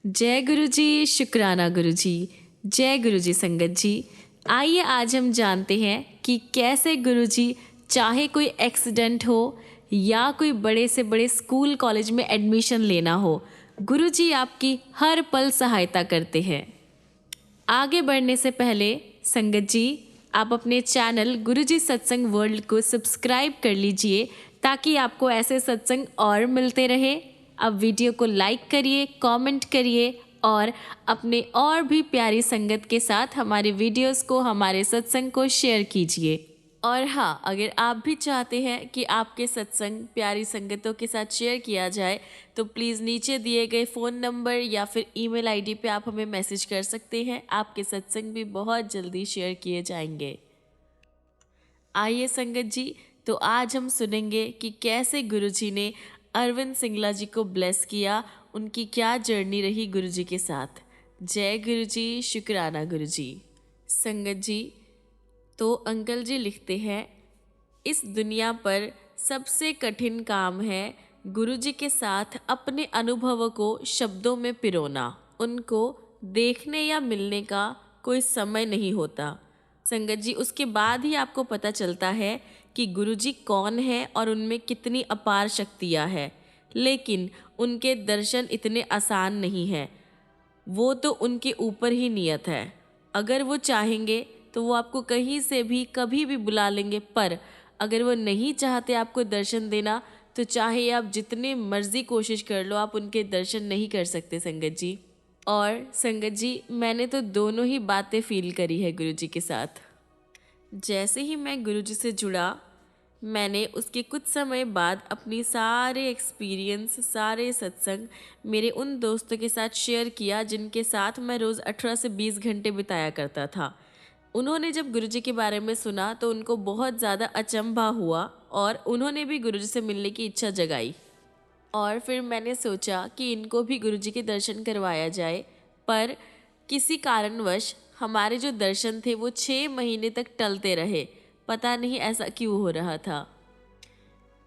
जय गुरु जी, शुक्राना गुरु जी। जय गुरु जी संगत जी। आइए आज हम जानते हैं कि कैसे गुरु जी चाहे कोई एक्सीडेंट हो या कोई बड़े से बड़े स्कूल कॉलेज में एडमिशन लेना हो, गुरु जी आपकी हर पल सहायता करते हैं। आगे बढ़ने से पहले संगत जी, आप अपने चैनल गुरुजी सत्संग वर्ल्ड को सब्सक्राइब कर लीजिए ताकि आपको ऐसे सत्संग और मिलते रहे। अब वीडियो को लाइक करिए, कमेंट करिए और अपने और भी प्यारी संगत के साथ हमारे वीडियोस को, हमारे सत्संग को शेयर कीजिए। और हाँ, अगर आप भी चाहते हैं कि आपके सत्संग प्यारी संगतों के साथ शेयर किया जाए तो प्लीज़ नीचे दिए गए फ़ोन नंबर या फिर ईमेल आईडी पे आप हमें मैसेज कर सकते हैं। आपके सत्संग भी बहुत जल्दी शेयर किए जाएंगे। आइए संगत जी, तो आज हम सुनेंगे कि कैसे गुरुजी ने अरविंद सिंगला जी को ब्लेस किया, उनकी क्या जर्नी रही गुरुजी के साथ। जय गुरुजी, शुक्राना गुरुजी। संगत जी, तो अंकल जी लिखते हैं, इस दुनिया पर सबसे कठिन काम है गुरुजी के साथ अपने अनुभवों को शब्दों में पिरोना। उनको देखने या मिलने का कोई समय नहीं होता संगत जी, उसके बाद ही आपको पता चलता है कि गुरुजी कौन है और उनमें कितनी अपार शक्तियाँ हैं। लेकिन उनके दर्शन इतने आसान नहीं हैं। वो तो उनके ऊपर ही नियत है। अगर वो चाहेंगे तो वो आपको कहीं से भी कभी भी बुला लेंगे, पर अगर वो नहीं चाहते आपको दर्शन देना तो चाहे आप जितने मर्जी कोशिश कर लो, आप उनके दर्शन नहीं कर सकते संगत जी। और संगत जी, मैंने तो दोनों ही बातें फील करी है गुरुजी के साथ। जैसे ही मैं गुरुजी से जुड़ा, मैंने उसके कुछ समय बाद अपनी सारे एक्सपीरियंस, सारे सत्संग मेरे उन दोस्तों के साथ शेयर किया जिनके साथ मैं रोज़ 18 से 20 घंटे बिताया करता था। उन्होंने जब गुरुजी के बारे में सुना तो उनको बहुत ज़्यादा अचंभा हुआ और उन्होंने भी गुरुजी से मिलने की इच्छा जगाई। और फिर मैंने सोचा कि इनको भी गुरुजी के दर्शन करवाया जाए, पर किसी कारणवश हमारे जो दर्शन थे वो 6 महीने तक टलते रहे। पता नहीं ऐसा क्यों हो रहा था।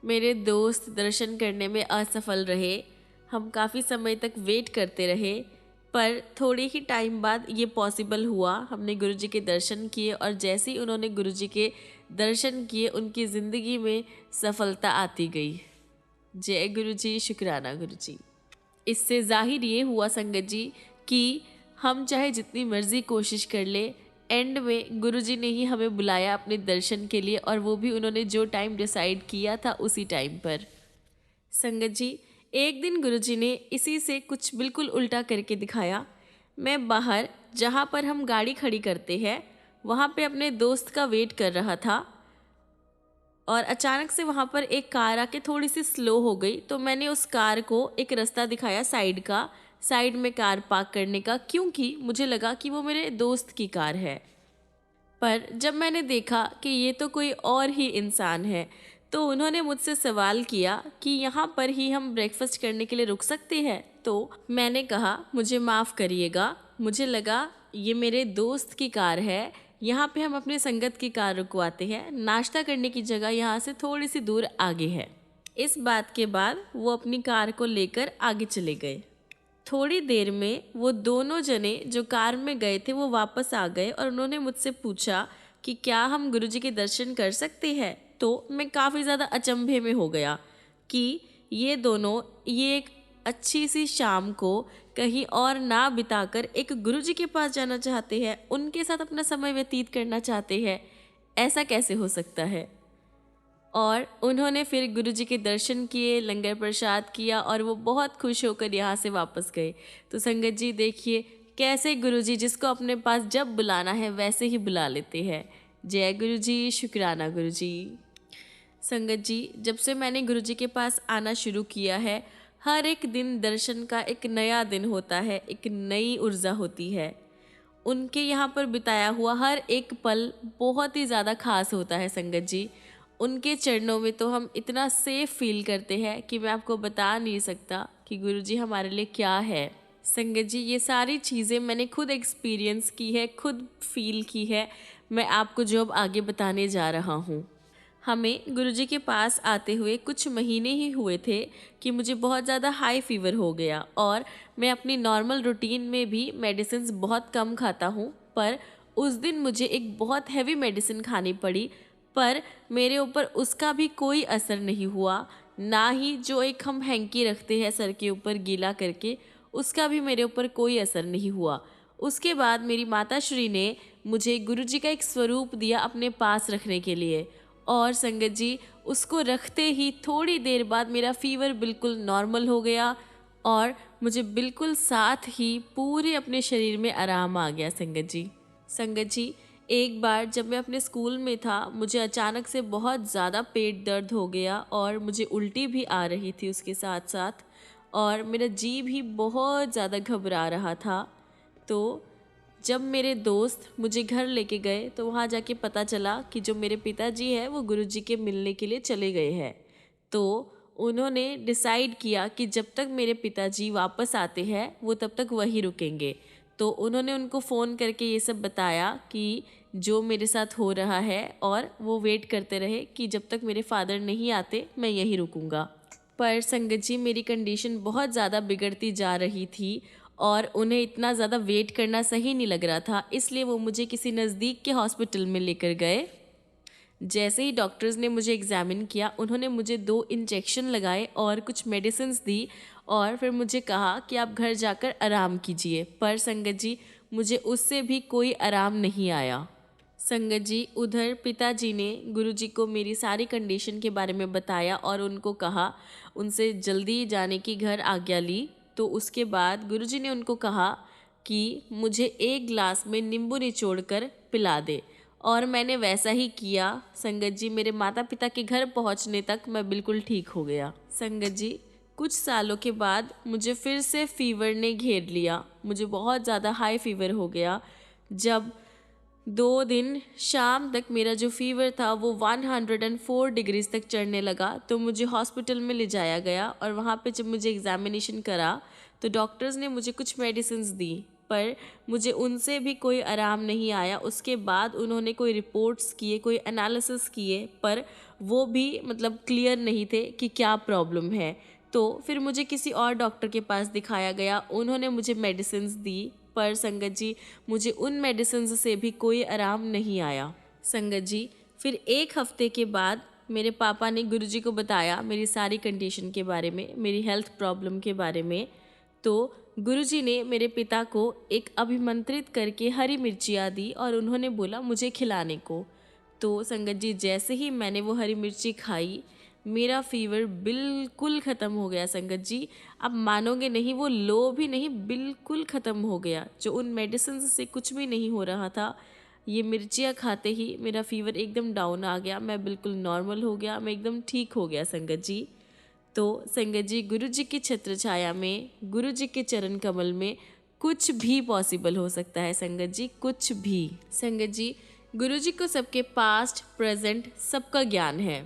मेरे दोस्त दर्शन करने में असफल रहे। हम काफ़ी समय तक वेट करते रहे, पर थोड़े ही टाइम बाद ये पॉसिबल हुआ। हमने गुरुजी के दर्शन किए और जैसे ही उन्होंने गुरुजी के दर्शन किए, उनकी ज़िंदगी में सफलता आती गई। जय गुरुजी, शुक्राना गुरुजी। इससे जाहिर ये हुआ संगत जी कि हम चाहे जितनी मर्जी कोशिश कर ले, एंड में गुरुजी ने ही हमें बुलाया अपने दर्शन के लिए, और वो भी उन्होंने जो टाइम डिसाइड किया था उसी टाइम पर। संगत जी, एक दिन गुरुजी ने इसी से कुछ बिल्कुल उल्टा करके दिखाया। मैं बाहर, जहाँ पर हम गाड़ी खड़ी करते हैं, वहाँ पे अपने दोस्त का वेट कर रहा था और अचानक से वहाँ पर एक कार आके थोड़ी सी स्लो हो गई। तो मैंने उस कार को एक रास्ता दिखाया साइड का, साइड में कार पार्क करने का, क्योंकि मुझे लगा कि वो मेरे दोस्त की कार है। पर जब मैंने देखा कि ये तो कोई और ही इंसान है, तो उन्होंने मुझसे सवाल किया कि यहाँ पर ही हम ब्रेकफास्ट करने के लिए रुक सकते हैं। तो मैंने कहा, मुझे माफ़ करिएगा, मुझे लगा ये मेरे दोस्त की कार है, यहाँ पे हम अपने संगत की कार रुकवाते हैं, नाश्ता करने की जगह यहाँ से थोड़ी सी दूर आगे है। इस बात के बाद वो अपनी कार को लेकर आगे चले गए। थोड़ी देर में वो दोनों जने जो कार में गए थे वो वापस आ गए और उन्होंने मुझसे पूछा कि क्या हम गुरुजी के दर्शन कर सकते हैं। तो मैं काफ़ी ज़्यादा अचंभे में हो गया कि ये दोनों ये एक अच्छी सी शाम को कहीं और ना बिताकर एक गुरुजी के पास जाना चाहते हैं, उनके साथ अपना समय व्यतीत करना चाहते हैं। ऐसा कैसे हो सकता है। और उन्होंने फिर गुरुजी के दर्शन किए, लंगर प्रसाद किया और वो बहुत खुश होकर यहाँ से वापस गए। तो संगत जी देखिए कैसे गुरुजी जिसको अपने पास जब बुलाना है वैसे ही बुला लेते हैं। जय गुरुजी, शुक्राना गुरुजी। संगत जी, जब से मैंने गुरुजी के पास आना शुरू किया है, हर एक दिन दर्शन का एक नया दिन होता है, एक नई ऊर्जा होती है। उनके यहाँ पर बिताया हुआ हर एक पल बहुत ही ज़्यादा खास होता है संगत जी। उनके चरणों में तो हम इतना सेफ फील करते हैं कि मैं आपको बता नहीं सकता कि गुरुजी हमारे लिए क्या है। संगत जी, ये सारी चीज़ें मैंने खुद एक्सपीरियंस की है, खुद फील की है। मैं आपको जो अब आगे बताने जा रहा हूँ। हमें गुरुजी के पास आते हुए कुछ महीने ही हुए थे कि मुझे बहुत ज़्यादा हाई फीवर हो गया और मैं अपनी नॉर्मल रूटीन में भी मेडिसिन्स बहुत कम खाता हूँ। पर उस दिन मुझे एक बहुत हैवी मेडिसिन खानी पड़ी, पर मेरे ऊपर उसका भी कोई असर नहीं हुआ। ना ही जो एक हम हैंकी रखते हैं सर के ऊपर गीला करके, उसका भी मेरे ऊपर कोई असर नहीं हुआ। उसके बाद मेरी माताश्री ने मुझे गुरुजी का एक स्वरूप दिया अपने पास रखने के लिए, और संगत जी उसको रखते ही थोड़ी देर बाद मेरा फ़ीवर बिल्कुल नॉर्मल हो गया और मुझे बिल्कुल साथ ही पूरे अपने शरीर में आराम आ गया। संगत जी एक बार जब मैं अपने स्कूल में था, मुझे अचानक से बहुत ज़्यादा पेट दर्द हो गया और मुझे उल्टी भी आ रही थी उसके साथ साथ, और मेरा जी भी बहुत ज़्यादा घबरा रहा था। तो जब मेरे दोस्त मुझे घर लेके गए तो वहाँ जाके पता चला कि जो मेरे पिताजी हैं वो गुरुजी के मिलने के लिए चले गए हैं। तो उन्होंने डिसाइड किया कि जब तक मेरे पिताजी वापस आते हैं वो तब तक वहीं रुकेंगे। तो उन्होंने उनको फ़ोन करके ये सब बताया कि जो मेरे साथ हो रहा है, और वो वेट करते रहे कि जब तक मेरे फादर नहीं आते मैं यहीं रुकूंगा। पर संगत जी मेरी कंडीशन बहुत ज़्यादा बिगड़ती जा रही थी और उन्हें इतना ज़्यादा वेट करना सही नहीं लग रहा था, इसलिए वो मुझे किसी नज़दीक के हॉस्पिटल में लेकर गए। जैसे ही डॉक्टर्स ने मुझे एग्ज़ामिन किया, उन्होंने मुझे 2 इंजेक्शन लगाए और कुछ मेडिसिन्स दी, और फिर मुझे कहा कि आप घर जाकर आराम कीजिए। पर संगत जी मुझे उससे भी कोई आराम नहीं आया। संगत जी उधर पिताजी ने गुरुजी को मेरी सारी कंडीशन के बारे में बताया और उनको कहा, उनसे जल्दी जाने की घर आज्ञा ली। तो उसके बाद गुरुजी ने उनको कहा कि मुझे 1 ग्लास में नींबू निचोड़ कर पिला दे, और मैंने वैसा ही किया। संगत जी मेरे माता पिता के घर पहुंचने तक मैं बिल्कुल ठीक हो गया। संगत जी कुछ सालों के बाद मुझे फिर से फीवर ने घेर लिया। मुझे बहुत ज़्यादा हाई फीवर हो गया। जब 2 दिन शाम तक मेरा जो फीवर था वो 104 डिग्रीज तक चढ़ने लगा, तो मुझे हॉस्पिटल में ले जाया गया, और वहाँ पे जब मुझे एग्ज़ामिनेशन करा तो डॉक्टर्स ने मुझे कुछ मेडिसिन्स दी, पर मुझे उनसे भी कोई आराम नहीं आया। उसके बाद उन्होंने कोई रिपोर्ट्स किए, कोई एनालिसिस किए, पर वो भी मतलब क्लियर नहीं थे कि क्या प्रॉब्लम है। तो फिर मुझे किसी और डॉक्टर के पास दिखाया गया, उन्होंने मुझे मेडिसिन्स दी, पर संगत जी मुझे उन मेडिसिन्स से भी कोई आराम नहीं आया। संगत जी फिर 1 हफ्ते के बाद मेरे पापा ने गुरुजी को बताया मेरी सारी कंडीशन के बारे में, मेरी हेल्थ प्रॉब्लम के बारे में। तो गुरुजी ने मेरे पिता को एक अभिमंत्रित करके हरी मिर्चियाँ दी और उन्होंने बोला मुझे खिलाने को। तो संगत जी जैसे ही मैंने वो हरी मिर्ची खाई, मेरा फीवर बिल्कुल ख़त्म हो गया। संगत जी आप मानोगे नहीं, वो लो भी नहीं, बिल्कुल ख़त्म हो गया। जो उन मेडिसिन से कुछ भी नहीं हो रहा था, ये मिर्चियाँ खाते ही मेरा फीवर एकदम डाउन आ गया, मैं बिल्कुल नॉर्मल हो गया, मैं एकदम ठीक हो गया। संगत जी तो संगत जी गुरु जी की छत्र छाया में, गुरु जी के चरण कमल में कुछ भी पॉसिबल हो सकता है। संगत जी कुछ भी। संगत जी गुरु जी को सबके पास्ट प्रेजेंट सबका ज्ञान है।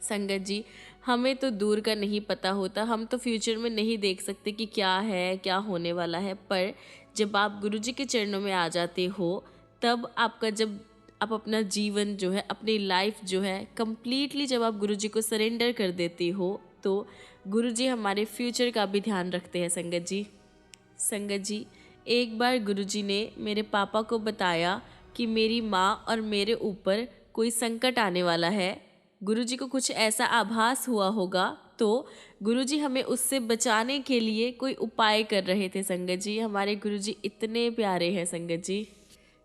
संगत जी हमें तो दूर का नहीं पता होता, हम तो फ्यूचर में नहीं देख सकते कि क्या है, क्या होने वाला है, पर जब आप गुरु जी के चरणों में आ जाते हो, तब आपका जब आप अपना जीवन जो है, अपनी लाइफ जो है कम्प्लीटली जब आप गुरु जी को सरेंडर कर देते हो, तो गुरु जी हमारे फ्यूचर का भी ध्यान रखते हैं। संगत जी एक बार गुरु जी ने मेरे पापा को बताया कि मेरी माँ और मेरे ऊपर कोई संकट आने वाला है। गुरु जी को कुछ ऐसा आभास हुआ होगा, तो गुरु जी हमें उससे बचाने के लिए कोई उपाय कर रहे थे। संगत जी हमारे गुरु जी इतने प्यारे हैं।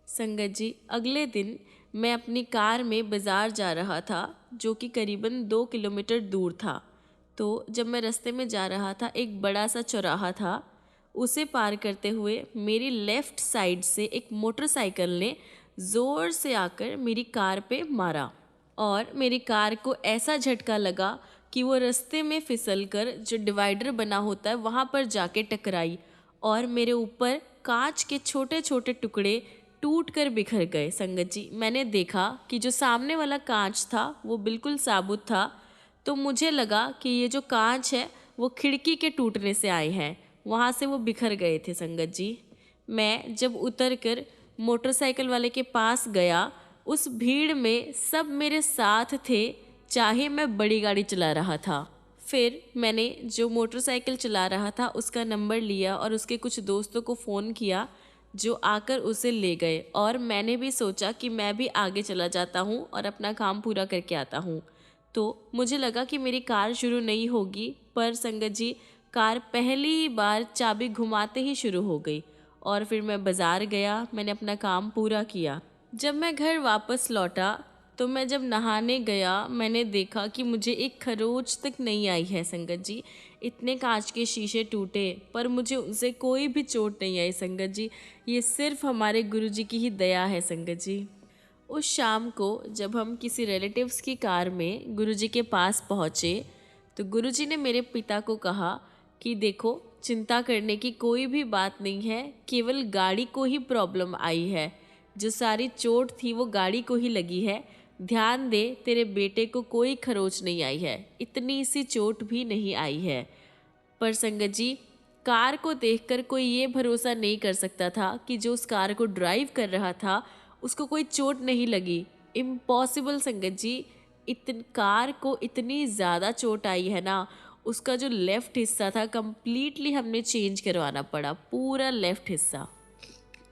संगत जी अगले दिन मैं अपनी कार में बाज़ार जा रहा था, जो कि करीबन 2 किलोमीटर दूर था। तो जब मैं रास्ते में जा रहा था, एक बड़ा सा चौराहा था, उसे पार करते हुए मेरी लेफ़्ट साइड से एक मोटरसाइकिल ने ज़ोर से आकर मेरी कार पे मारा, और मेरी कार को ऐसा झटका लगा कि वो रास्ते में फिसलकर जो डिवाइडर बना होता है वहाँ पर जाके टकराई, और मेरे ऊपर कांच के छोटे छोटे टुकड़े टूट कर बिखर गए। संगत जी मैंने देखा कि जो सामने वाला कांच था वो बिल्कुल साबुत था, तो मुझे लगा कि ये जो कांच है वो खिड़की के टूटने से आए हैं, वहाँ से वो बिखर गए थे। संगत जी मैं जब उतर कर मोटरसाइकिल वाले के पास गया, उस भीड़ में सब मेरे साथ थे, चाहे मैं बड़ी गाड़ी चला रहा था। फिर मैंने जो मोटरसाइकिल चला रहा था उसका नंबर लिया और उसके कुछ दोस्तों को फ़ोन किया जो आकर उसे ले गए, और मैंने भी सोचा कि मैं भी आगे चला जाता हूँ और अपना काम पूरा करके आता हूँ। तो मुझे लगा कि मेरी कार शुरू नहीं होगी, पर संगत जी कार पहली ही बार चाबी घुमाते ही शुरू हो गई और फिर मैं बाज़ार गया, मैंने अपना काम पूरा किया। जब मैं घर वापस लौटा तो मैं जब नहाने गया मैंने देखा कि मुझे एक खरोच तक नहीं आई है संगत जी। इतने कांच के शीशे टूटे पर मुझे उनसे कोई भी चोट नहीं आई संगत जी। ये सिर्फ हमारे गुरुजी की ही दया है संगत जी। उस शाम को जब हम किसी रिलेटिव्स की कार में गुरुजी के पास पहुँचे तो गुरुजी ने मेरे पिता को कहा कि देखो, चिंता करने की कोई भी बात नहीं है, केवल गाड़ी को ही प्रॉब्लम आई है। जो सारी चोट थी वो गाड़ी को ही लगी है। ध्यान दे, तेरे बेटे को कोई खरोच नहीं आई है, इतनी सी चोट भी नहीं आई है। पर संगत जी, कार को देखकर कोई ये भरोसा नहीं कर सकता था कि जो उस कार को ड्राइव कर रहा था उसको कोई चोट नहीं लगी। इम्पॉसिबल संगत जी, कार को इतनी ज़्यादा चोट आई है ना, उसका जो लेफ़्ट हिस्सा था कम्प्लीटली हमने चेंज करवाना पड़ा, पूरा लेफ़्ट हिस्सा।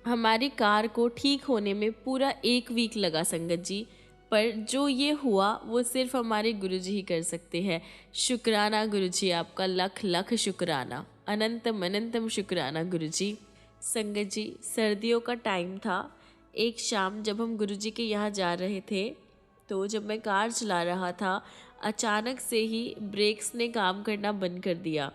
हमारी कार को ठीक होने में पूरा 1 वीक लगा संगत जी। पर जो ये हुआ वो सिर्फ हमारे गुरुजी ही कर सकते हैं। शुक्राना गुरुजी, आपका लख लख शुक्राना, अनंतम अनंतम शुक्राना गुरुजी। संगत जी, सर्दियों का टाइम था। एक शाम जब हम गुरुजी के यहाँ जा रहे थे तो जब मैं कार चला रहा था अचानक से ही ब्रेक्स ने काम करना बंद कर दिया।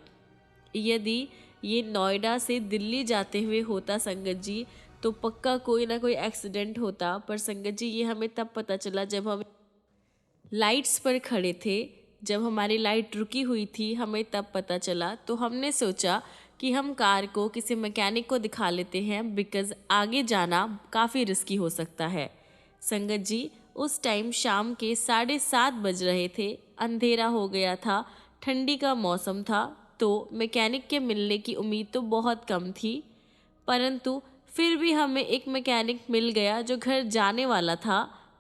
यदि ये नोएडा से दिल्ली जाते हुए होता संगत जी तो पक्का कोई ना कोई एक्सीडेंट होता। पर संगत जी ये हमें तब पता चला जब हम लाइट्स पर खड़े थे, जब हमारी लाइट रुकी हुई थी हमें तब पता चला। तो हमने सोचा कि हम कार को किसी मैकेनिक को दिखा लेते हैं, बिकॉज़ आगे जाना काफ़ी रिस्की हो सकता है। संगत जी उस टाइम शाम के 7:30 बज रहे थे, अंधेरा हो गया था, ठंडी का मौसम था, तो मैकेनिक के मिलने की उम्मीद तो बहुत कम थी। परंतु फिर भी हमें एक मैकेनिक मिल गया जो घर जाने वाला था,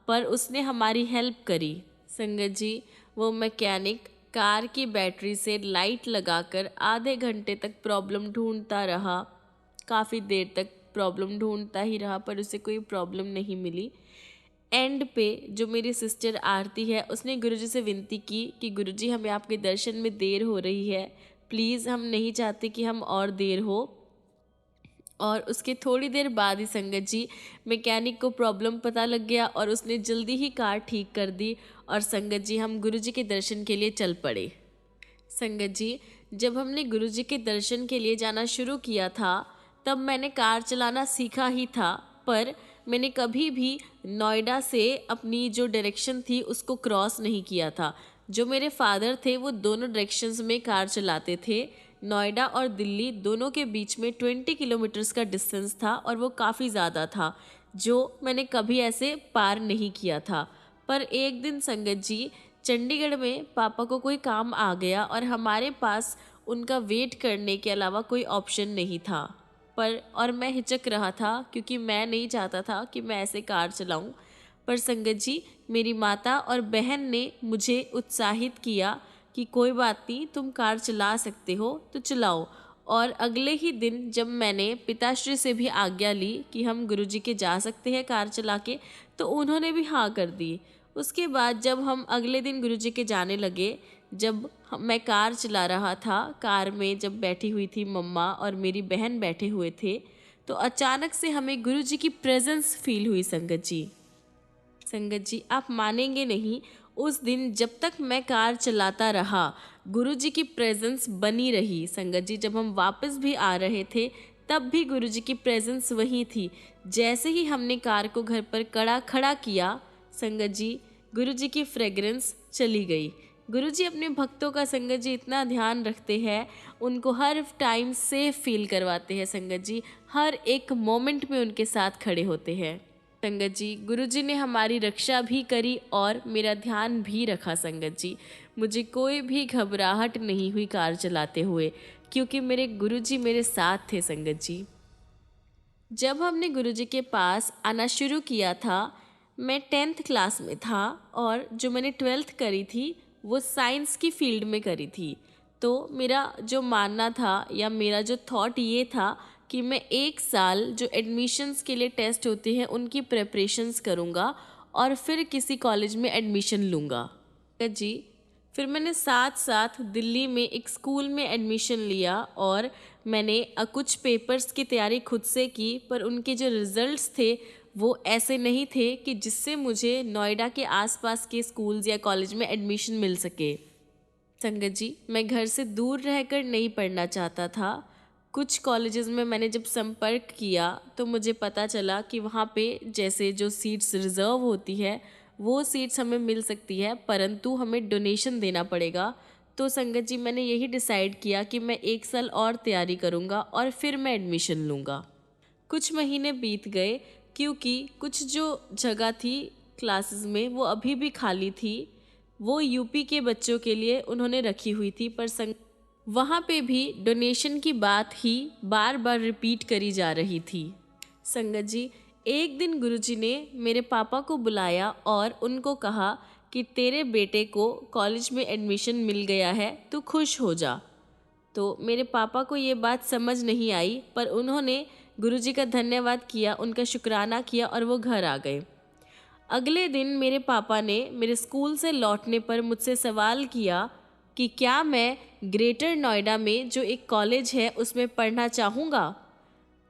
पर उसने हमारी हेल्प करी। संगत जी वो मैकेनिक कार की बैटरी से लाइट लगाकर आधे घंटे तक प्रॉब्लम ढूंढता रहा। काफ़ी देर तक प्रॉब्लम ढूंढता ही रहा पर उसे कोई प्रॉब्लम नहीं मिली। एंड पे जो मेरी सिस्टर आरती है उसने गुरुजी से विनती की कि गुरुजी हमें आपके दर्शन में देर हो रही है, प्लीज़ हम नहीं चाहते कि हम और देर हो। और उसके थोड़ी देर बाद ही संगत जी मैकेनिक को प्रॉब्लम पता लग गया और उसने जल्दी ही कार ठीक कर दी और संगत जी हम गुरुजी के दर्शन के लिए चल पड़े। संगत जी जब हमने गुरुजी के दर्शन के लिए जाना शुरू किया था तब मैंने कार चलाना सीखा ही था, पर मैंने कभी भी नोएडा से अपनी जो डायरेक्शन थी उसको क्रॉस नहीं किया था। जो मेरे फादर थे वो दोनों डायरेक्शंस में कार चलाते थे। नोएडा और दिल्ली दोनों के बीच में 20 किलोमीटर्स का डिस्टेंस था और वो काफ़ी ज़्यादा था, जो मैंने कभी ऐसे पार नहीं किया था। पर एक दिन संगत जी चंडीगढ़ में पापा को कोई काम आ गया और हमारे पास उनका वेट करने के अलावा कोई ऑप्शन नहीं था। और मैं हिचक रहा था क्योंकि मैं नहीं चाहता था कि मैं ऐसे कार चलाऊं। पर संगत जी मेरी माता और बहन ने मुझे उत्साहित किया कि कोई बात नहीं, तुम कार चला सकते हो तो चलाओ। और अगले ही दिन जब मैंने पिताश्री से भी आज्ञा ली कि हम गुरुजी के जा सकते हैं कार चला के, तो उन्होंने भी हाँ कर दी। उसके बाद जब हम अगले दिन गुरुजी के जाने लगे, जब मैं कार चला रहा था, कार में जब बैठी हुई थी मम्मा और मेरी बहन बैठे हुए थे, तो अचानक से हमें गुरुजी की प्रेजेंस फील हुई संगत जी। संगत जी आप मानेंगे नहीं, उस दिन जब तक मैं कार चलाता रहा गुरुजी की प्रेजेंस बनी रही। संगत जी जब हम वापस भी आ रहे थे तब भी गुरुजी की प्रेजेंस वही थी। जैसे ही हमने कार को घर पर खड़ा किया संगत जी, गुरुजी की फ्रेग्रेंस चली गई। गुरुजी अपने भक्तों का संगत जी इतना ध्यान रखते हैं, उनको हर टाइम सेफ फील करवाते हैं संगत जी, हर एक मोमेंट में उनके साथ खड़े होते हैं। संगत जी गुरुजी ने हमारी रक्षा भी करी और मेरा ध्यान भी रखा संगत जी। मुझे कोई भी घबराहट नहीं हुई कार चलाते हुए, क्योंकि मेरे गुरुजी मेरे साथ थे संगत जी। जब हमने गुरुजी के पास आना शुरू किया था मैं 10th क्लास में था और जो मैंने 12th करी थी वो साइंस की फील्ड में करी थी। तो मेरा जो मानना था या मेरा जो थॉट ये था कि मैं 1 साल जो एडमिशन्स के लिए टेस्ट होते हैं उनकी प्रिपरेशंस करूँगा और फिर किसी कॉलेज में एडमिशन लूँगा। जी, फिर मैंने साथ साथ दिल्ली में एक स्कूल में एडमिशन लिया और मैंने कुछ पेपर्स की तैयारी खुद से की, पर उनके जो रिज़ल्ट्स थे वो ऐसे नहीं थे कि जिससे मुझे नोएडा के आसपास के स्कूल्स या कॉलेज में एडमिशन मिल सके। संगत जी, मैं घर से दूर रहकर नहीं पढ़ना चाहता था। कुछ कॉलेजेस में मैंने जब संपर्क किया तो मुझे पता चला कि वहाँ पे जैसे जो सीट्स रिज़र्व होती है वो सीट्स हमें मिल सकती है, परंतु हमें डोनेशन देना पड़ेगा। तो संगत जी, मैंने यही डिसाइड किया कि मैं 1 साल और तैयारी करूँगा और फिर मैं एडमिशन लूँगा। कुछ महीने बीत गए क्योंकि कुछ जो जगह थी क्लासेस में वो अभी भी खाली थी। वो यूपी के बच्चों के लिए उन्होंने रखी हुई थी, पर वहाँ पे भी डोनेशन की बात ही बार बार रिपीट करी जा रही थी। संगत जी, एक दिन गुरुजी ने मेरे पापा को बुलाया और उनको कहा कि तेरे बेटे को कॉलेज में एडमिशन मिल गया है, तू खुश हो जा। तो मेरे पापा को ये बात समझ नहीं आई, पर उन्होंने गुरुजी का धन्यवाद किया, उनका शुक्राना किया और वो घर आ गए। अगले दिन मेरे पापा ने मेरे स्कूल से लौटने पर मुझसे सवाल किया कि क्या मैं ग्रेटर नोएडा में जो एक कॉलेज है उसमें पढ़ना चाहूँगा।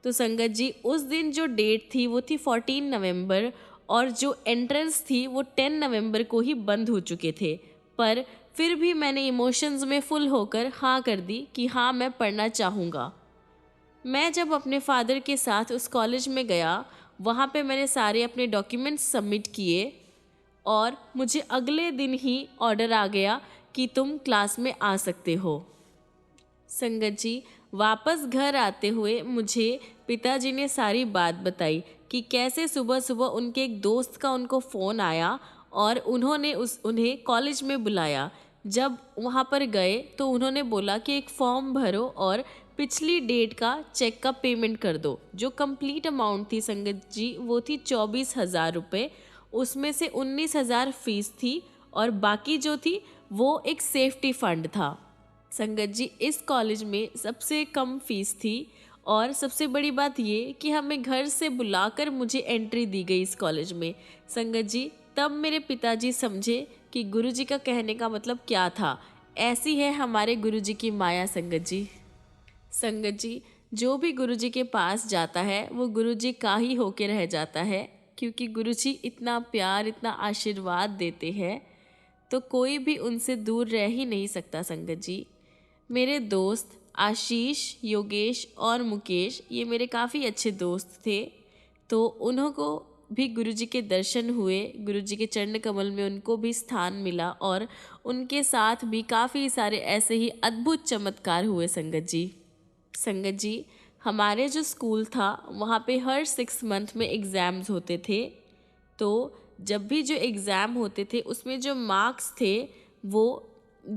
तो संगत जी, उस दिन जो डेट थी वो थी 14 नवंबर और जो एंट्रेंस थी वो 10 नवंबर को ही बंद हो चुके थे, पर फिर भी मैंने इमोशंस में फुल होकर हाँ कर दी कि हाँ, मैं पढ़ना चाहूँगा। मैं जब अपने फादर के साथ उस कॉलेज में गया, वहाँ पे मैंने सारे अपने डॉक्यूमेंट्स सबमिट किए और मुझे अगले दिन ही ऑर्डर आ गया कि तुम क्लास में आ सकते हो। संगत जी, वापस घर आते हुए मुझे पिताजी ने सारी बात बताई कि कैसे सुबह सुबह उनके एक दोस्त का उनको फ़ोन आया और उन्होंने उन्हें कॉलेज में बुलाया। जब वहाँ पर गए तो उन्होंने बोला कि एक फॉर्म भरो और पिछली डेट का चेक का पेमेंट कर दो। जो कंप्लीट अमाउंट थी संगत जी वो थी 24,000 रुपये। उसमें से 19,000 फीस थी और बाकी जो थी वो एक सेफ्टी फ़ंड था। संगत जी, इस कॉलेज में सबसे कम फीस थी और सबसे बड़ी बात ये कि हमें घर से बुलाकर मुझे एंट्री दी गई इस कॉलेज में। संगत जी, तब मेरे पिताजी समझे कि गुरुजी का कहने का मतलब क्या था। ऐसी है हमारे गुरुजी की माया। संगत जी, जो भी गुरुजी के पास जाता है वो गुरुजी का ही होके रह जाता है, क्योंकि गुरुजी इतना प्यार, इतना आशीर्वाद देते हैं तो कोई भी उनसे दूर रह ही नहीं सकता। संगत जी, मेरे दोस्त आशीष, योगेश और मुकेश, ये मेरे काफ़ी अच्छे दोस्त थे। तो उन्हों को भी गुरुजी के दर्शन हुए, गुरुजी के चरण कमल में उनको भी स्थान मिला और उनके साथ भी काफ़ी सारे ऐसे ही अद्भुत चमत्कार हुए। संगत जी, हमारे जो स्कूल था वहाँ पे हर 6 मंथ में एग्ज़ाम्स होते थे। तो जब भी जो एग्ज़ाम होते थे उसमें जो मार्क्स थे वो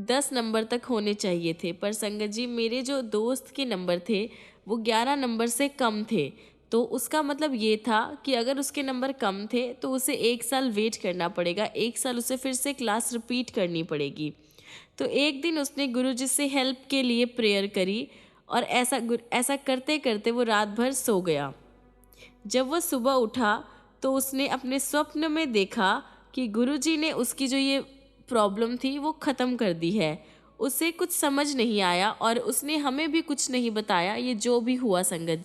10 नंबर तक होने चाहिए थे, पर संगत जी मेरे जो दोस्त के नंबर थे वो 11 नंबर से कम थे। तो उसका मतलब ये था कि अगर उसके नंबर कम थे तो उसे 1 साल वेट करना पड़ेगा, 1 साल उसे फिर से क्लास रिपीट करनी पड़ेगी। तो एक दिन उसने गुरुजी से हेल्प के लिए प्रेयर करी और ऐसा करते करते वो रात भर सो गया। जब वह सुबह उठा तो उसने अपने स्वप्न में देखा कि गुरुजी ने उसकी जो ये प्रॉब्लम थी वो ख़त्म कर दी है। उसे कुछ समझ नहीं आया और उसने हमें भी कुछ नहीं बताया ये जो भी हुआ। संगत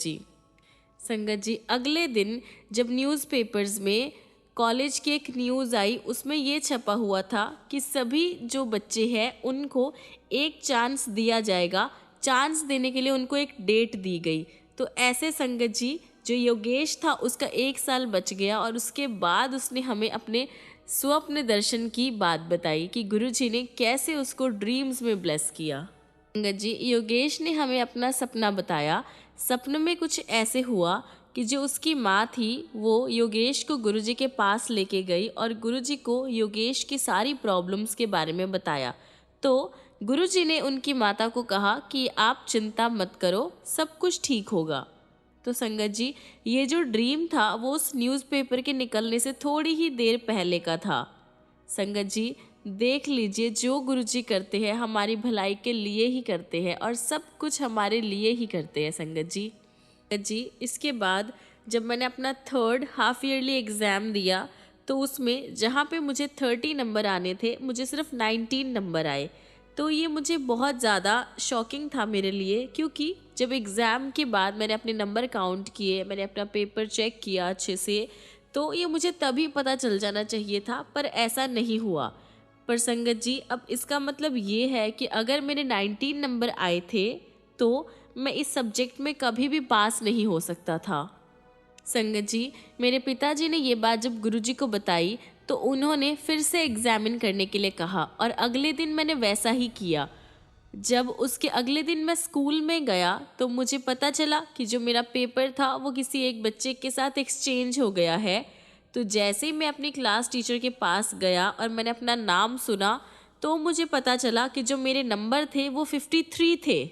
जी, अगले दिन जब न्यूज़पेपर्स में कॉलेज की एक न्यूज़ आई, उसमें ये छपा हुआ था कि सभी जो बच्चे हैं उनको एक चांस दिया जाएगा। चांस देने के लिए उनको एक डेट दी गई। तो ऐसे संगत जी, जो योगेश था उसका 1 साल बच गया और उसके बाद उसने हमें अपने स्वप्न दर्शन की बात बताई कि गुरुजी ने कैसे उसको ड्रीम्स में ब्लेस किया। संगत जी, योगेश ने हमें अपना सपना बताया। सपने में कुछ ऐसे हुआ कि जो उसकी माँ थी वो योगेश को गुरुजी के पास लेके गई और गुरुजी को योगेश की सारी प्रॉब्लम्स के बारे में बताया। तो गुरुजी ने उनकी माता को कहा कि आप चिंता मत करो, सब कुछ ठीक होगा। तो संगत जी, ये जो ड्रीम था वो उस न्यूज़पेपर के निकलने से थोड़ी ही देर पहले का था। संगत जी, देख लीजिए, जो गुरुजी करते हैं हमारी भलाई के लिए ही करते हैं और सब कुछ हमारे लिए ही करते हैं संगत जी। संगत जी, इसके बाद जब मैंने अपना थर्ड हाफ ईयरली एग्ज़ाम दिया तो उसमें जहाँ पे मुझे 30 नंबर आने थे, मुझे सिर्फ 19 नंबर आए। तो ये मुझे बहुत ज़्यादा शॉकिंग था मेरे लिए, क्योंकि जब एग्ज़ाम के बाद मैंने अपने नंबर काउंट किए, मैंने अपना पेपर चेक किया अच्छे से, तो ये मुझे तभी पता चल जाना चाहिए था, पर ऐसा नहीं हुआ। पर संगत जी, अब इसका मतलब ये है कि अगर मेरे 19 नंबर आए थे तो मैं इस सब्जेक्ट में कभी भी पास नहीं हो सकता था। संगत जी, मेरे पिताजी ने ये बात जब गुरुजी को बताई तो उन्होंने फिर से एग्जामिन करने के लिए कहा और अगले दिन मैंने वैसा ही किया। जब उसके अगले दिन मैं स्कूल में गया तो मुझे पता चला कि जो मेरा पेपर था वो किसी एक बच्चे के साथ एक्सचेंज हो गया है। तो जैसे ही मैं अपनी क्लास टीचर के पास गया और मैंने अपना नाम सुना तो मुझे पता चला कि जो मेरे नंबर थे वो 53 थे।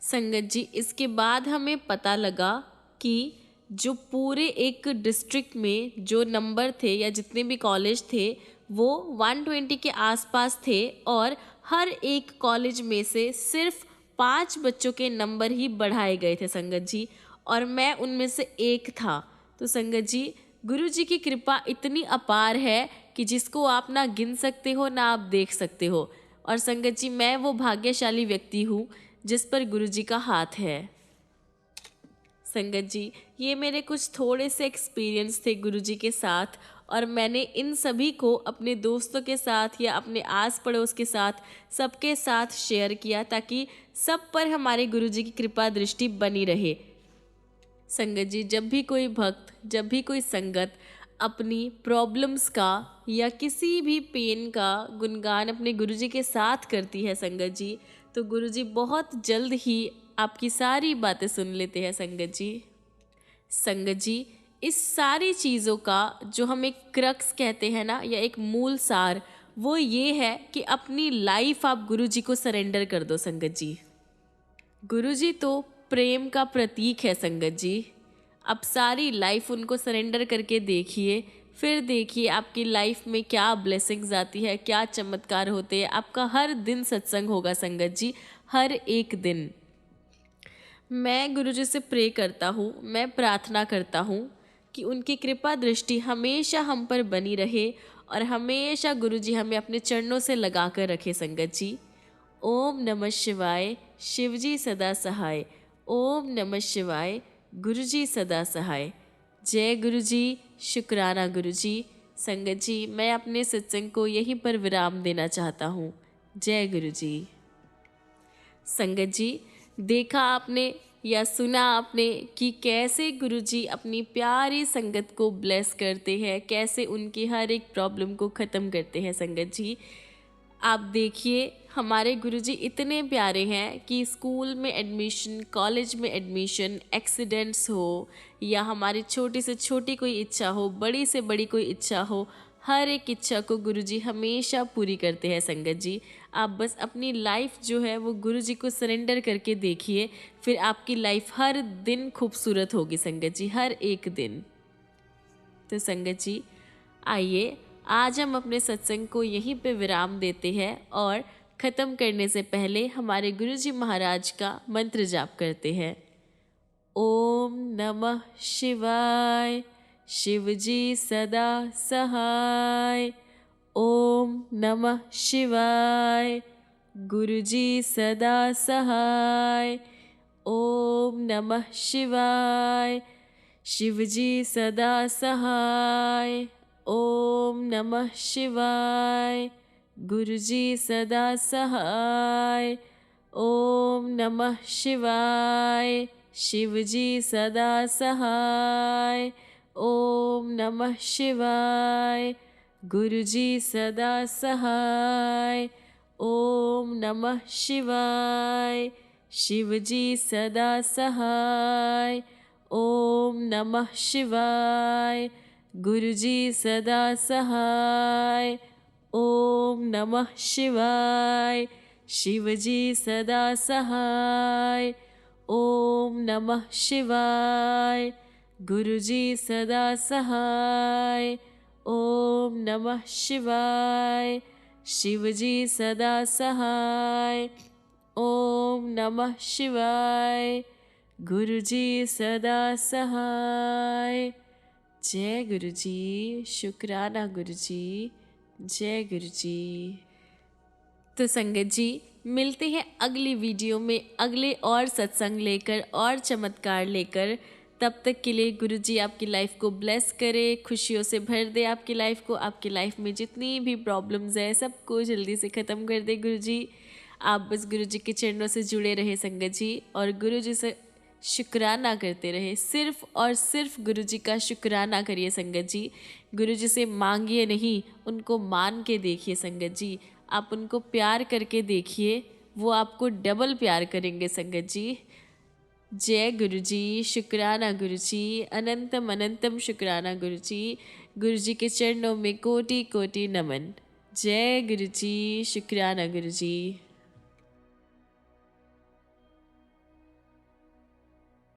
संगत जी, इसके बाद हमें पता लगा कि जो पूरे एक डिस्ट्रिक्ट में जो नंबर थे या जितने भी कॉलेज थे वो 120 के आसपास थे और हर एक कॉलेज में से सिर्फ 5 बच्चों के नंबर ही बढ़ाए गए थे संगत जी, और मैं उनमें से एक था। तो संगत जी, गुरु जी की कृपा इतनी अपार है कि जिसको आप ना गिन सकते हो ना आप देख सकते हो। और संगत जी, मैं वो भाग्यशाली व्यक्ति हूँ जिस पर गुरु जी का हाथ है। संगत जी, ये मेरे कुछ थोड़े से एक्सपीरियंस थे गुरुजी के साथ, और मैंने इन सभी को अपने दोस्तों के साथ या अपने आस पड़ोस के साथ सबके साथ शेयर किया ताकि सब पर हमारे गुरुजी की कृपा दृष्टि बनी रहे। संगत जी, जब भी कोई भक्त, जब भी कोई संगत अपनी प्रॉब्लम्स का या किसी भी पेन का गुणगान अपने गुरुजी के साथ करती है संगत जी, तो गुरुजी बहुत जल्द ही आपकी सारी बातें सुन लेते हैं संगत जी। संगत जी, इस सारी चीज़ों का जो हम एक क्रक्स कहते हैं ना, या एक मूल सार, वो ये है कि अपनी लाइफ आप गुरुजी को सरेंडर कर दो संगत जी। गुरुजी तो प्रेम का प्रतीक है संगत जी। अब सारी लाइफ उनको सरेंडर करके देखिए, फिर देखिए आपकी लाइफ में क्या ब्लेसिंग्स आती है, क्या चमत्कार होते हैं। आपका हर दिन सत्संग होगा संगत जी, हर एक दिन। मैं गुरुजी से प्रे करता हूँ, मैं प्रार्थना करता हूँ कि उनकी कृपा दृष्टि हमेशा हम पर बनी रहे और हमेशा गुरुजी हमें अपने चरणों से लगा कर रखे संगत जी। ओम नमः शिवाय, शिवजी सदा सहाय। ओम नमः शिवाय, गुरुजी सदा सहाय। जय गुरुजी, शुक्राना गुरुजी। संगत जी, मैं अपने सत्संग को यहीं पर विराम देना चाहता हूँ। जय गुरुजी। संगत जी, देखा आपने या सुना आपने कि कैसे गुरुजी अपनी प्यारी संगत को ब्लेस करते हैं, कैसे उनकी हर एक प्रॉब्लम को ख़त्म करते हैं संगत जी। आप देखिए, हमारे गुरुजी इतने प्यारे हैं कि स्कूल में एडमिशन, कॉलेज में एडमिशन, एक्सीडेंट्स हो या हमारी छोटी से छोटी कोई इच्छा हो, बड़ी से बड़ी कोई इच्छा हो, हर एक इच्छा को गुरुजी हमेशा पूरी करते हैं संगत जी। आप बस अपनी लाइफ जो है वो गुरुजी को सरेंडर करके देखिए, फिर आपकी लाइफ हर दिन खूबसूरत होगी संगत जी, हर एक दिन। तो संगत जी, आइए आज हम अपने सत्संग को यहीं पे विराम देते हैं और ख़त्म करने से पहले हमारे गुरुजी महाराज का मंत्र जाप करते हैं। ओम नमः शिवाय, शिवजी सदा सहाय। ओम नमः शिवाय, गुरुजी सदा सहाय। ओम नमः शिवाय, शिवजी सदा सहाय। ओम नमः शिवाय, गुरुजी सदा सहाय। ओम नमः शिवाय, शिवजी सदा सहाय। ओम नमः शिवाय, गुरुजी सदा सहाय। ओम नमः शिवाय, शिवजी सदा सहाय। ओम नमः शिवाय, गुरुजी सदा सहाय। ओम नमः शिवाय, शिवजी सदा सहाय। ओम नमः शिवाय। गुरुजी सदा सहाय। ओम नमः शिवाय। शिवजी सदा सहाय। ओम नमः शिवाय। गुरुजी सदा सहाय। जय गुरुजी। शुक्राना गुरुजी। जय गुरुजी। तो संगत जी, मिलते हैं अगली वीडियो में अगले और सत्संग लेकर और चमत्कार लेकर। तब तक के लिए गुरुजी आपकी लाइफ को ब्लेस करे, खुशियों से भर दे आपकी लाइफ को। आपकी लाइफ में जितनी भी प्रॉब्लम्स है सबको जल्दी से ख़त्म कर दे गुरुजी। आप बस गुरुजी के चरणों से जुड़े रहे संगत जी, और गुरुजी से शुक्राना करते रहे। सिर्फ और सिर्फ गुरुजी का शुक्राना करिए संगत जी। गुरुजी से मांगिए नहीं, उनको मान के देखिए संगत जी। आप उनको प्यार करके देखिए, वो आपको डबल प्यार करेंगे संगत जी। जय गुरुजी। शुक्राना गुरुजी। अनंतम अनंतम शुक्राना गुरुजी। गुरुजी के चरणों में कोटि कोटि नमन। जय गुरुजी। शुक्राना गुरुजी।